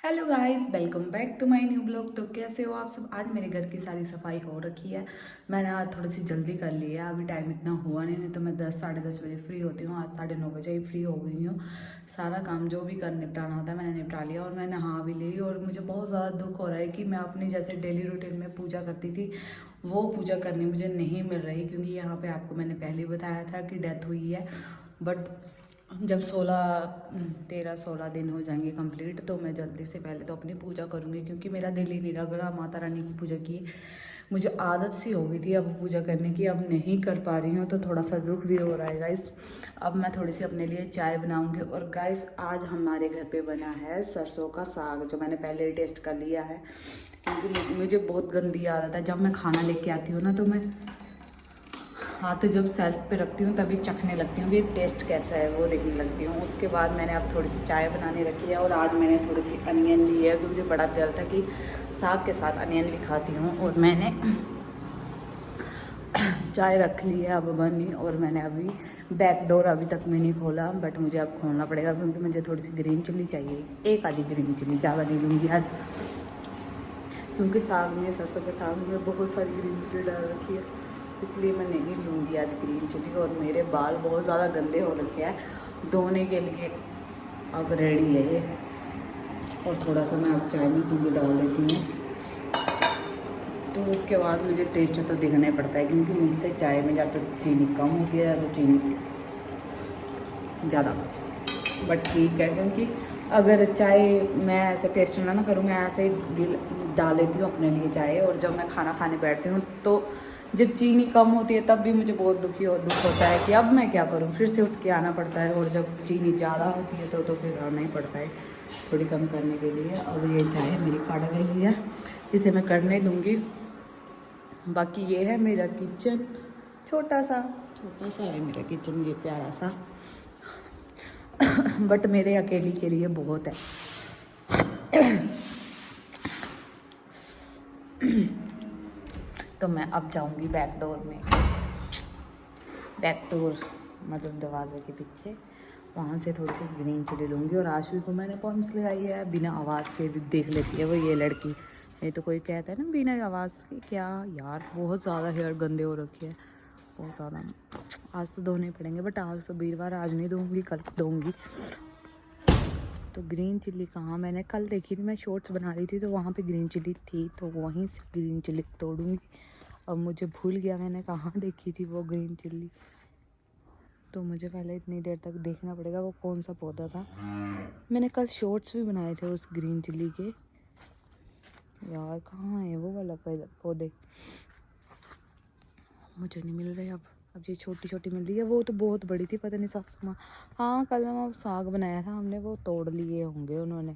Hello guys, welcome back to my new blog. तो कैसे हो आप सब। आज मेरे घर की सारी सफाई हो रखी है। मैंने आज थोड़ी सी जल्दी कर ली है, अभी टाइम इतना हुआ नहीं तो मैं 10 साढ़े 10 बजे फ्री होती हूँ। आज 9:30 बजे ही फ्री हो गई हूँ। सारा काम जो भी कर निपटाना होता है मैंने निपटा लिया और मैं नहा भी ली। और मुझे बहुत ज़्यादा दुख हो रहा है कि मैं अपनी जैसे डेली रूटीन में पूजा करती थी वो पूजा करनी मुझे नहीं मिल रही, क्योंकि यहाँ पर आपको मैंने पहले ही बताया था कि डेथ हुई है। बट जब 16 दिन हो जाएंगे कंप्लीट तो मैं जल्दी से पहले तो अपनी पूजा करूँगी, क्योंकि मेरा दिल ही नहीं लग रहा माता रानी की पूजा की। मुझे आदत सी हो गई थी अब पूजा करने की, अब नहीं कर पा रही हूँ तो थोड़ा सा दुख भी हो रहा है गाइस। अब मैं थोड़ी सी अपने लिए चाय बनाऊँगी। और गाइस आज हमारे घर पे बना है सरसों का साग, जो मैंने पहले ही टेस्ट कर लिया है, क्योंकि मुझे बहुत गंदी आदत है। जब मैं खाना लेके आती हूँ ना तो मैं हाथ जब सेल्फ पे रखती हूँ तभी चखने लगती हूँ कि टेस्ट कैसा है, वो देखने लगती हूँ। उसके बाद मैंने अब थोड़ी सी चाय बनाने रखी है और आज मैंने थोड़ी सी अनियन ली है, क्योंकि बड़ा दिल था कि साग के साथ अनियन भी खाती हूँ। और मैंने चाय रख ली है अब बनी। और मैंने अभी बैक डोर अभी तक में नहीं खोला, बट मुझे अब खोलना पड़ेगा, क्योंकि मुझे थोड़ी सी ग्रीन चिल्ली चाहिए। एक आधी ग्रीन चिल्ली, ज़्यादा नहीं लूँगी आज, क्योंकि साग में सरसों के साग में बहुत सारी ग्रीन चिल्ली डाल रखी है, इसलिए मैं नहीं लूँगी आज ग्रीन चिल्ली। और मेरे बाल बहुत ज़्यादा गंदे हो रखे हैं, धोने के लिए अब रेडी है ये। और थोड़ा सा मैं अब चाय में दूध डाल देती हूँ, तो उसके बाद मुझे टेस्ट तो देखना ही पड़ता है, क्योंकि मुझसे चाय में या तो चीनी कम होती है या तो चीनी ज़्यादा। बट ठीक है, क्योंकि अगर चाय मैं ऐसे टेस्ट ना करूँ, मैं ऐसे ही डाल लेती हूँ अपने लिए चाय। और जब मैं खाना खाने बैठती हूँ तो जब चीनी कम होती है तब भी मुझे बहुत दुख होता है कि अब मैं क्या करूँ, फिर से उठ के आना पड़ता है। और जब चीनी ज़्यादा होती है तो फिर आना ही पड़ता है थोड़ी कम करने के लिए। अब ये चाय मेरी कड़ रही है, इसे मैं करने दूँगी। बाकी ये है मेरा किचन, छोटा सा है मेरा किचन, ये प्यारा सा। बट मेरे अकेली के लिए बहुत है। तो मैं अब जाऊंगी बैक डोर में, बैक डोर मतलब दरवाजे के पीछे, वहाँ से थोड़ी सी ग्रीन चिली लूँगी। और आशु को मैंने पॉम्स लगाई है, बिना आवाज़ के भी देख लेती है वो ये लड़की। नहीं तो कोई कहता है ना बिना आवाज़ के क्या यार, बहुत ज़्यादा हेयर गंदे हो रखे हैं, बहुत ज़्यादा। आज तो धोने पड़ेंगे, बट आज तो वीरवार, आज नहीं दूँगी, कल दूँगी। तो ग्रीन चिल्ली कहाँ, मैंने कल देखी थी, मैं शॉर्ट्स बना रही थी तो वहाँ पे ग्रीन चिल्ली थी, तो वहीं से ग्रीन चिल्ली तोड़ूंगी। अब मुझे भूल गया मैंने कहाँ देखी थी वो ग्रीन चिल्ली, तो मुझे पहले इतनी देर तक देखना पड़ेगा वो कौन सा पौधा था। मैंने कल शॉर्ट्स भी बनाए थे उस ग्रीन चिल्ली के। यार कहाँ है वो वाला पौधे, मुझे नहीं मिल रहे अब ये छोटी छोटी मिल रही है। वो तो बहुत बड़ी थी, पता नहीं साग। हाँ कल हम साग बनाया था हमने, वो तोड़ लिए होंगे उन्होंने।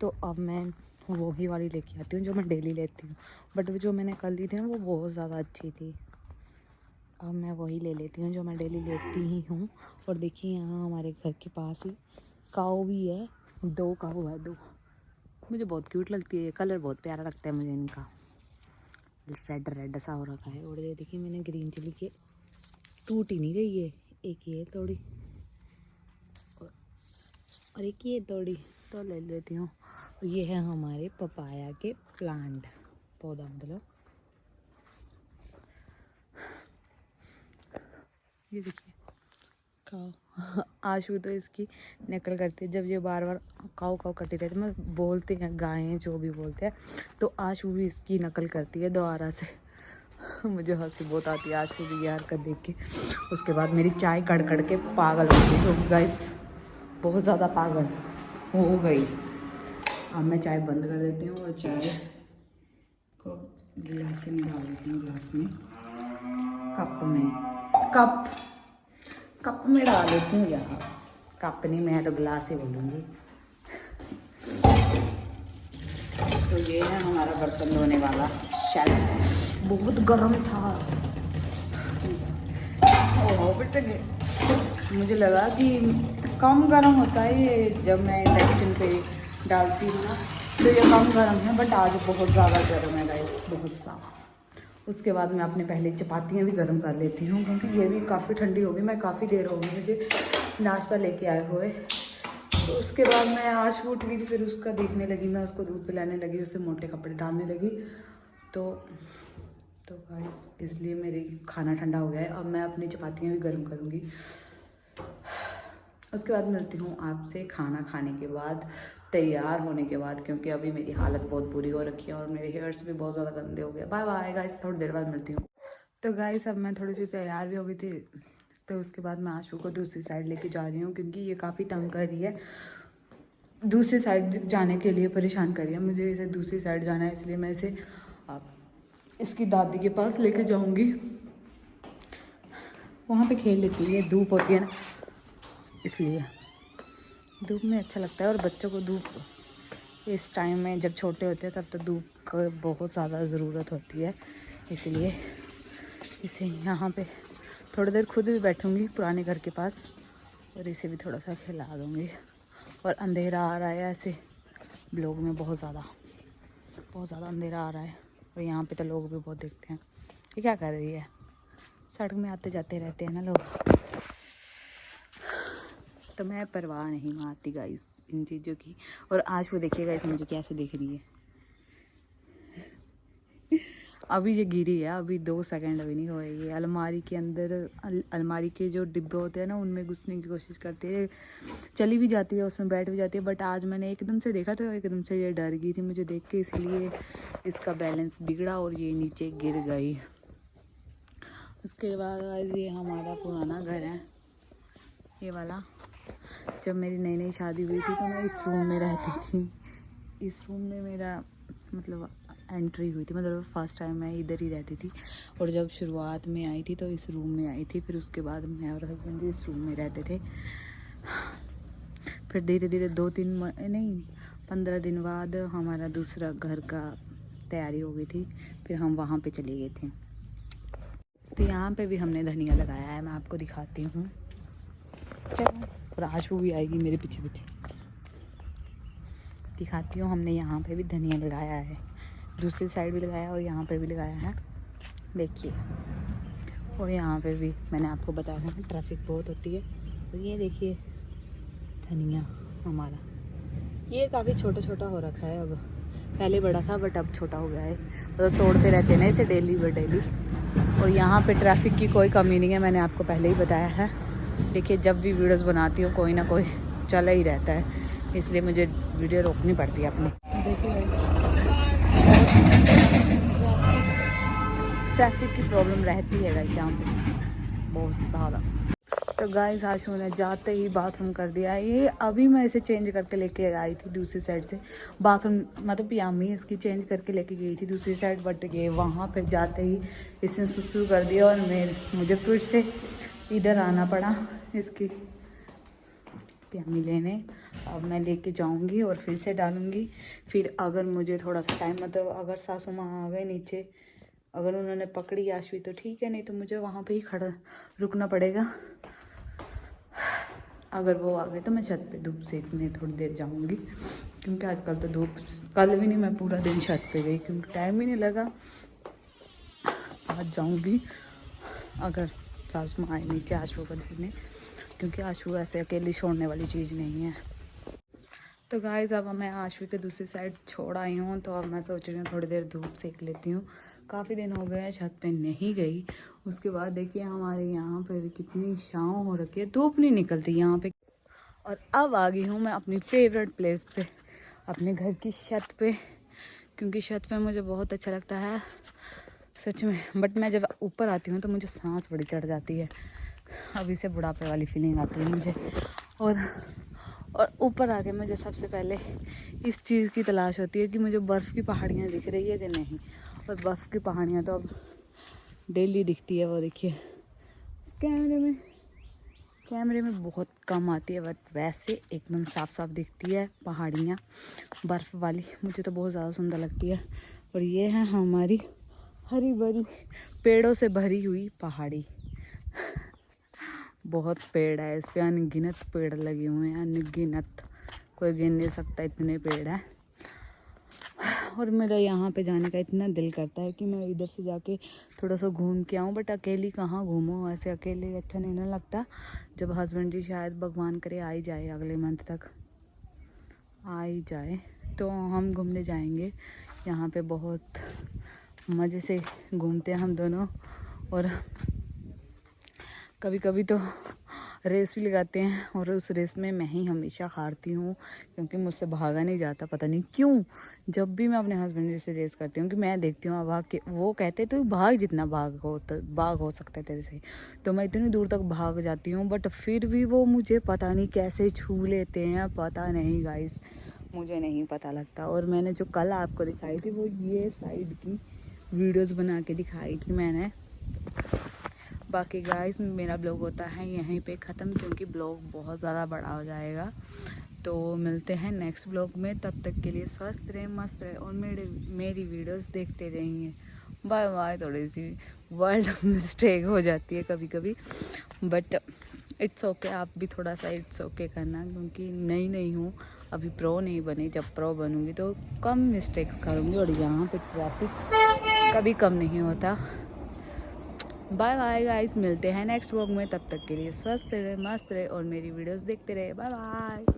तो अब मैं वही वाली लेके आती हूँ जो मैं डेली लेती हूँ, बट जो मैंने कल ली थी ना वो बहुत ज़्यादा अच्छी थी। अब मैं वही ले लेती हूँ जो मैं डेली लेती ही हूँ। और देखिए यहाँ हमारे घर के पास ही काऊ भी है, 2 काऊ है, 2। मुझे बहुत क्यूट लगती है, ये कलर बहुत प्यारा लगता है मुझे इनका, रेड रेड सा हो रखा है। और ये देखिए मैंने ग्रीन चिली के, टूट ही नहीं रही है, एक ये तोड़ी और एक ये तोड़ी, तो ले लेती हूँ। ये है हमारे पपाया के प्लांट, पौधा मतलब। ये देखिए काऊ, आशु तो इसकी नकल करती है, जब ये बार बार काऊ काऊ करती रहती है, मतलब बोलते हैं गायें जो भी बोलते हैं, तो आशु भी इसकी नकल करती है दोबारा से। मुझे हंसी बहुत आती है आशु की ये हरकत देख के। उसके बाद मेरी चाय कड़ कड़ के पागल हो गई होगी गाइस, बहुत ज़्यादा पागल हो गई। अब मैं चाय बंद कर देती हूँ और चाय को गिलास में डाल देती हूँ, ग्लास में, कप में, कप में डाल देती हूँ यार, कप नहीं, मैं तो गिलास ही बोलूँगी। तो ये है हमारा बर्तन धोने वाला शेल्फ, बहुत गर्म था। ओह बेटे, मुझे लगा कि कम गर्म होता है ये, जब मैं इंडक्शन पे डालती हूँ ना तो ये कम गर्म है, बट आज बहुत ज़्यादा गर्म है गाइस, बहुत ज़्यादा। उसके बाद मैं अपने पहले चपातियाँ भी गर्म कर लेती हूँ, क्योंकि ये भी काफ़ी ठंडी हो गई। मैं काफ़ी देर हो गई मुझे नाश्ता लेके आए हुए, तो उसके बाद मैं आज उठ गई थी, फिर उसका देखने लगी, मैं उसको दूध पिलाने लगी, उससे मोटे कपड़े डालने लगी। तो गाइस इसलिए मेरी खाना ठंडा हो गया है। अब मैं अपनी चपातियाँ भी गर्म करूँगी। उसके बाद मिलती हूँ आपसे खाना खाने के बाद, तैयार होने के बाद, क्योंकि अभी मेरी हालत बहुत बुरी हो रखी है और मेरे हेयर्स भी बहुत ज़्यादा गंदे हो गए। बाय बाय गाइस, थोड़ी देर बाद मिलती हूँ। तो गाइस अब मैं थोड़ी सी तैयार भी हो गई थी, तो उसके बाद मैं आशु को दूसरी साइड लेके जा रही हूँ, क्योंकि ये काफ़ी तंग कर रही है, दूसरी साइड जाने के लिए परेशान कर रही है। मुझे इसे दूसरी साइड जाना है, इसलिए मैं इसे इसकी दादी के पास लेके जाऊँगी। वहाँ पे खेल लेती है, धूप होती है ना, इसलिए धूप में अच्छा लगता है। और बच्चों को धूप इस टाइम में, जब छोटे होते हैं तब तो धूप का बहुत ज़्यादा ज़रूरत होती है, इसलिए इसे यहाँ पे थोड़ी देर खुद भी बैठूँगी पुराने घर के पास और इसे भी थोड़ा सा खिला दूँगी। और अंधेरा आ रहा है ऐसे ब्लॉग में, बहुत ज़्यादा अंधेरा आ रहा है। और यहाँ पे तो लोग भी बहुत देखते हैं। ये क्या कर रही है? सड़क में आते जाते रहते हैं ना लोग, तो मैं परवाह नहीं मारती गाइस इन चीज़ों की। और आज वो देखिए गाइस मुझे कैसे देख रही है। अभी ये गिरी है, अभी 2 सेकंड अभी नहीं हुए। ये अलमारी के अंदर, अलमारी के जो डिब्बे होते हैं ना, उनमें घुसने की कोशिश करती है, चली भी जाती है, उसमें बैठ भी जाती है। बट आज मैंने एकदम से देखा तो एकदम से ये डर गई थी मुझे देख के, इसलिए इसका बैलेंस बिगड़ा और ये नीचे गिर गई। उसके बाद आज ये हमारा पुराना घर है, ये वाला। जब मेरी नई नई शादी हुई थी तो मैं इस रूम में रहती थी। इस रूम में मेरा मतलब एंट्री हुई थी, मतलब फर्स्ट टाइम मैं इधर ही रहती थी। और जब शुरुआत में आई थी तो इस रूम में आई थी, फिर उसके बाद मैं और हस्बैंड इस रूम में रहते थे। फिर धीरे धीरे 15 दिन बाद हमारा दूसरा घर का तैयारी हो गई थी, फिर हम वहाँ पे चले गए थे। तो यहाँ पे भी हमने धनिया लगाया है, मैं आपको दिखाती हूँ। चलो, और आशु भी आएगी मेरे पीछे पीछे, दिखाती हूँ। हमने यहाँ पे भी धनिया लगाया है, दूसरी साइड भी लगाया और यहाँ पे भी लगाया है, देखिए। और यहाँ पे भी मैंने आपको बताया था ट्रैफिक बहुत होती है। और ये देखिए धनिया हमारा, ये काफ़ी छोटा छोटा हो रखा है अब, पहले बड़ा था बट अब छोटा हो गया है। मतलब तोड़ते रहते हैं ना इसे डेली ब डेली। और यहाँ पे ट्रैफिक की कोई कमी नहीं है, मैंने आपको पहले ही बताया है। देखिए जब भी वीडियोस बनाती हूँ कोई ना कोई चला ही रहता है, इसलिए मुझे वीडियो रोकनी पड़ती है अपनी। देखिए ट्रैफिक की प्रॉब्लम रहती है गाइस यहाँ पे बहुत ज़्यादा। तो गाइस आशु ने जाते ही बाथरूम कर दिया। ये अभी मैं इसे चेंज करके लेके आई थी दूसरी साइड से, बाथरूम मतलब पियामी इसकी चेंज करके लेके गई थी दूसरी साइड। बट ये वहाँ पे जाते ही इसने सुसु कर दिया और मुझे फिर से इधर आना पड़ा इसकी पियामी लेने। अब मैं लेके जाऊंगी और फिर से डालूंगी। फिर अगर मुझे थोड़ा सा टाइम, मतलब अगर सासू माँ आ गए नीचे, अगर उन्होंने पकड़ी आशवी तो ठीक है, नहीं तो मुझे वहाँ पे ही खड़ा रुकना पड़ेगा। अगर वो आ गए तो मैं छत पे धूप सेकने थोड़ी देर जाऊंगी, क्योंकि आजकल तो धूप, कल भी नहीं मैं पूरा दिन छत पे गई क्योंकि टाइम ही नहीं लगा। आज जाऊंगी अगर सासू माँ आए नीचे आशु को देखने, क्योंकि आशु ऐसे अकेली छोड़ने वाली चीज़ नहीं है। तो गाइस अब मैं आशु के दूसरी साइड छोड़ आई हूँ, तो अब मैं सोच रही हूँ थोड़ी देर धूप सेक लेती हूँ। काफ़ी दिन हो गए छत पे नहीं गई। उसके बाद देखिए हमारे यहाँ पे भी कितनी छाँव हो रखी है, धूप नहीं निकलती यहाँ पे। और अब आ गई हूँ मैं अपनी फेवरेट प्लेस पे, अपने घर की छत पे, क्योंकि छत पे मुझे बहुत अच्छा लगता है सच में। बट मैं जब ऊपर आती हूँ तो मुझे सांस बड़ी चढ़ जाती है, अभी से बुढ़ापे वाली फीलिंग आती है मुझे। और ऊपर आके मुझे सबसे पहले इस चीज़ की तलाश होती है कि मुझे बर्फ़ की पहाड़ियाँ दिख रही है कि नहीं। और बर्फ़ की पहाड़ियाँ तो अब डेली दिखती है, वो देखिए कैमरे में बहुत कम आती है, बट वैसे एकदम साफ साफ दिखती है पहाड़ियाँ बर्फ़ वाली, मुझे तो बहुत ज़्यादा सुंदर लगती है। और ये है हमारी हरी भरी पेड़ों से भरी हुई पहाड़ी। बहुत पेड़ है इस पे, अनगिनत पेड़ लगे हुए हैं, अनगिनत, कोई गिन नहीं सकता इतने पेड़ हैं। और मेरा यहाँ पे जाने का इतना दिल करता है कि मैं इधर से जाके थोड़ा सा घूम के आऊँ, बट अकेली कहाँ घूमूँ, ऐसे अकेले अच्छा नहीं ना लगता। जब हस्बैंड जी शायद भगवान करे आ ही जाए अगले मंथ तक, आ ही जाए तो हम घूमने जाएंगे। यहाँ पे बहुत मज़े से घूमते हैं हम दोनों, और कभी कभी तो रेस भी लगाते हैं, और उस रेस में मैं ही हमेशा हारती हूँ क्योंकि मुझसे भागा नहीं जाता, पता नहीं क्यों। जब भी मैं अपने हस्बैंड से रेस करती हूँ कि मैं देखती हूँ भाग के, वो कहते तू भाग, जितना भाग हो सकता है तेरे से, तो मैं इतनी दूर तक भाग जाती हूँ, बट फिर भी वो मुझे पता नहीं कैसे छू लेते हैं, पता नहीं गाइस, मुझे नहीं पता लगता। और मैंने जो कल आपको दिखाई थी वो ये साइड की वीडियोज़ बना के दिखाई थी मैंने। बाकी गाइस मेरा ब्लॉग होता है यहीं पे ख़त्म, क्योंकि ब्लॉग बहुत ज़्यादा बड़ा हो जाएगा। तो मिलते हैं नेक्स्ट ब्लॉग में, तब तक के लिए स्वस्थ रहें, मस्त रहें, और मेरी वीडियोस देखते रहेंगे। Bye bye. थोड़ी सी वर्ल्ड मिस्टेक हो जाती है कभी कभी, बट इट्स ओके। आप भी थोड़ा सा इट्स ओके करना, क्योंकि नई हूँ, अभी प्रो नहीं बनी। जब प्रो बनूँगी तो कम मिस्टेक्स करूँगी, और यहाँ पे ट्रैफिक कभी कम नहीं होता। बाय बाय गाइस, मिलते हैं नेक्स्ट व्लॉग में, तब तक के लिए स्वस्थ रहे, मस्त रहे, और मेरी वीडियोस देखते रहे। Bye bye.